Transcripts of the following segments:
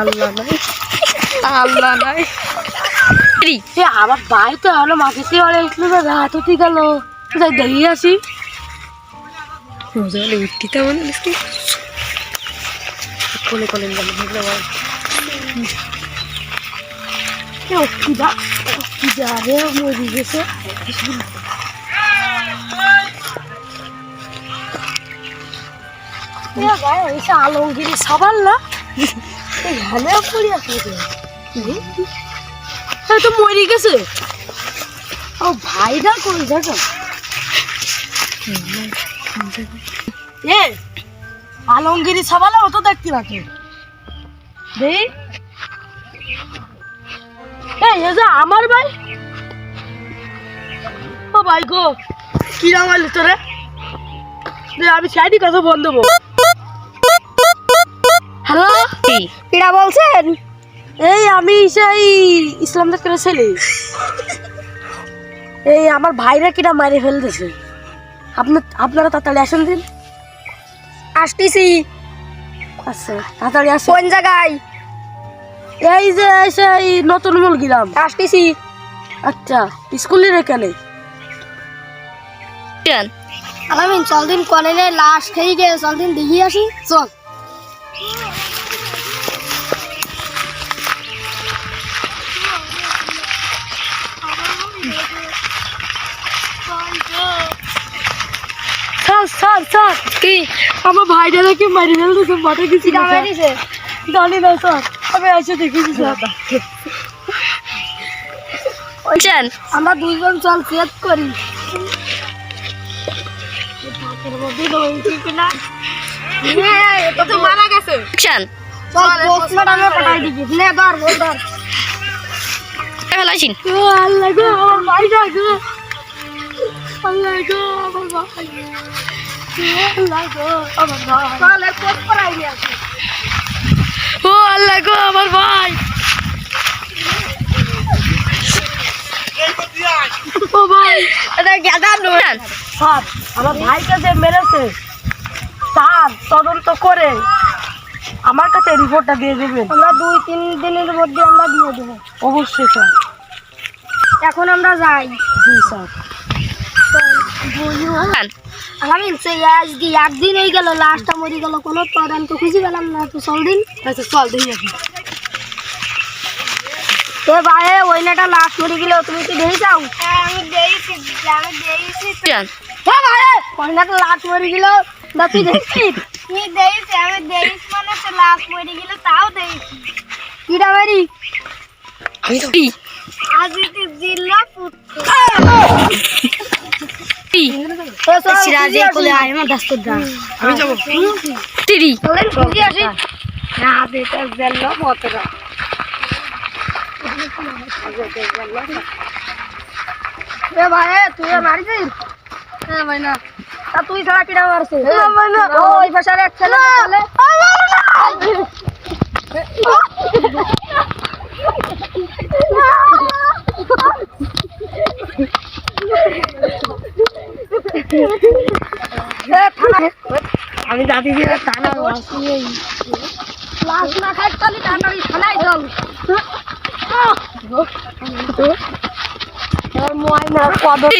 আল্লাহ নাই আল্লাহ নাই আমার ভাই তো হলো মাকে আসলো না রাত হতে গেল যাই দাঁড়িয়ে আসি উঠতে তেমন কোলে কোলে গেল বুঝলে ভাই যাবে মরে গেছে আলমগিরি সাবাল না তো মরে গেছে ও ভাইরা কোন জায়গা আলমগিরি সাবালা অত দেখতে পাচ্ছি আমার ভাই ও ভাই গো কিরাম আলি তোরে আমি সাইডি কথা বল দেবো হ্যালো কিরা বলছেন এই আমি সেই ইসলাম দাসের ছেলে এই আমার ভাইরা কিরা মারে ফেলতেছে আপনারা তাড়াতাড়ি আসেন দিন আসতেছি আচ্ছা তাড়াতাড়ি আসেন কোন জায়গায় এই যে সেই নতুন মুলগিরাম আসতেছি আচ্ছা স্কুলের এখানে আলামিন চল দিন কলেজে লাশ খেয়ে গিয়ে চল দিন দেখি আসি চল স্যার কি আমার ভাইটা নাকি মারি ফেলতেছে মাঠে কিছু জানি না স্যার আমি এসে দেখেছি স্যার আমরা দুইজন চল চেক করি মারা গেছে আল্লাহ গো আমার ভাইটা গো আল্লাহ গো আমার ভাই ও আল্লাহ গো আমার ভাই ও ভাই আমার ভাইকে যে মেরেছে তার তদন্ত করে আমার কাছে রিপোর্টটা দিয়ে দেবেন আমরা 2-3 দিনের মধ্যে আমরা দিয়ে দেবো অবশ্যই স্যার এখন আমরা যাই জি স্যার আমি একদিন এই গেল লাশটা মরে গেল কোনো তদন্ত খুঁজে পেলাম না তো চল দিন আচ্ছা চল দিন এ ভাই ওই নাটা লাশ মরে গেল তুমি কি দেখে যাও আমি দেখেছি হ্যাঁ ভাই ওই নাটা লাশ মরে গেল না তুই দেখছিস কি দেখেছি আমি দেখেছি মানে তো লাশ মরে গেল তাও দেখেছি কিরা বাড়ি আমি তো আজিতে জিল্লা পুত্র সিরাজে কোলে আয় আমার দাস্ত দা আমি যাব তিরি বুঝি আসি না বেটা জেল্লা মতরা এ ভাই তুই মারিছিস হ্যাঁ ভাই না তা তুই ছাড়া কিরা মারছিস না ভাই না ওই ভাষার এক ছেলে চলে আমি দাদি থানা লাশ না খাই চলি তাড়াতাড়ি থানায় চল ময়না কদম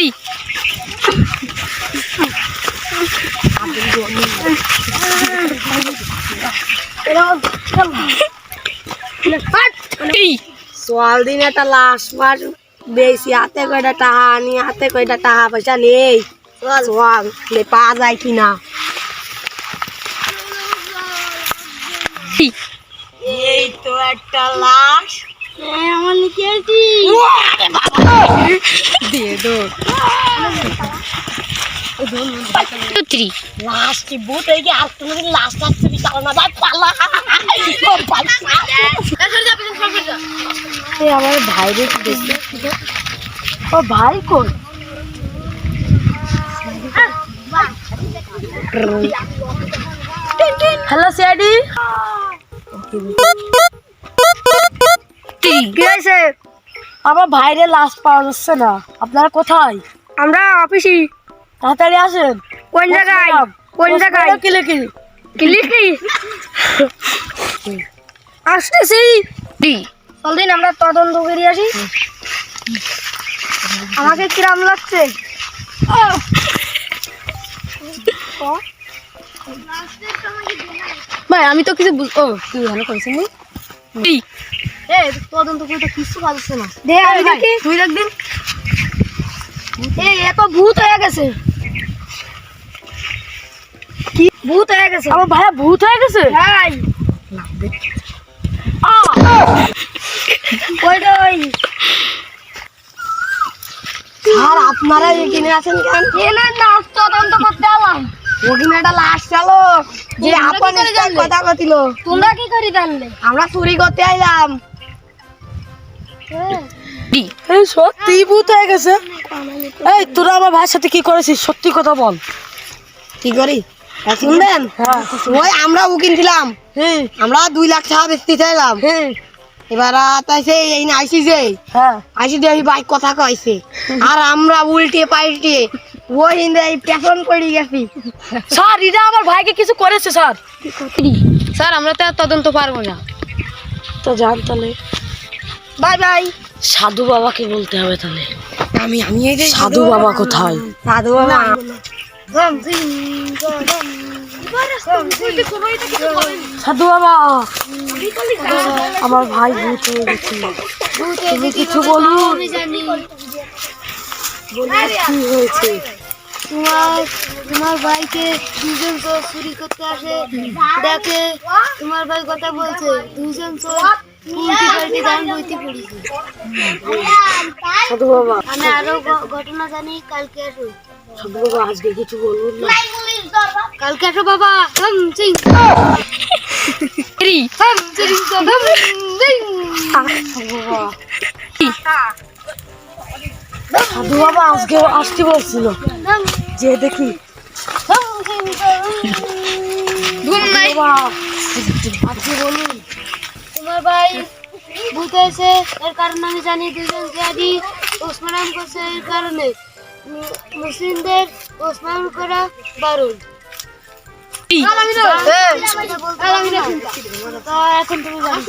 সোয়াল দিন একটা লাশ মার বেশি হাতে কয়টা টাকা আনি হাতে কয়টা টাকা পয়সা নেই সোয়াল পাওয়া যায় কিনা এই তো একটা লাশ আমার নিচে দিয়ে দো লাশ কি বুট হয়ে গিয়ে আর তুমি লাশ লাগছে বিশাল না ভাই পালা আমার ভাইরে দেখছে ও ভাই কই হ্যালো সিআইডি আমার ভাইরে লাশ পাওয়া যাচ্ছে না আপনারা কোথায় আমরা অফিসে তাড়াতাড়ি আসেন কোন জায়গায় কি লিখি আসতেছি চল দিন আমরা তদন্ত করে আসি। আমাকে কিরাম লাগছে? ভাই আমি তো কিছু ও তুই ভালো করেছিস নি তদন্ত করতে কিছু পাচ্ছে না। দে আমি দেখি, তুই দেখ দিন। এত ভূত হয়ে গেছে। কি ভূত হয়ে গেছে? আমার ভাইয়া ভূত হয়ে গেছে। ভাই ওই আর আপনারা এখানে আছেন কেন? এনে নাচ তদন্ত করতে এলাম। ওখানে একটা লাশ চালো যে আপন কথা কছিল। তোমরা কি করি জানলে? আমরা চুরি করতে আইলাম। এই সত্যি ভূত হয়ে গেছে। এই তোরা আমার ভাইয়ের সাথে কি করেছিস সত্যি কথা বল। কি করি শুনবেন? ওই আমরা উকিল ছিলাম, আমরা 2 লাখ টাকা বেচতে চাইলাম। এবার তাইছে এই আইসি যে আইসি দিয়ে বাইক কথা কইছে, আর আমরা উল্টে পাল্টে ওই পেছন করে গেছি। স্যার এটা আমার ভাইকে কিছু করেছে স্যার। স্যার আমরা তো আর তদন্ত পারবো না। তো যান তাহলে। Bye bye. সাধু বাবাকে বলতে হবে তাহলে। আমি এই যে সাধু বাবা কোথায়? সাধু বাবা সাধু বাবা আমার ভাই ভূত হয়ে গেছে, তুমি কিছু বলুন। কি হয়েছে? তোমার ভাইকে দুজন চোর চুরি করতে আসে, দেখে তোমার ভাই কথা বলছে, দুজন চোর উল্টি পাল্টি গান বইতে পড়েছে। সাধু বাবা আমি আরো ঘটনা জানি, কালকে আসো। সাধু বাবা আজকে কিছু বলুন না। কালকে আসো বাবা। সাধু বাবা আজকে আসতে বলছিল, যে দেখি। বাবা আজকে বলুন। তোমার ভাই ভূত হয়েছে, এর কারণ আমি জানি। দুজন জিহাদি ওসমান করছে, এর কারণে মুসলিমদের ওসমান করা বারণ। এখন তুমি জানো।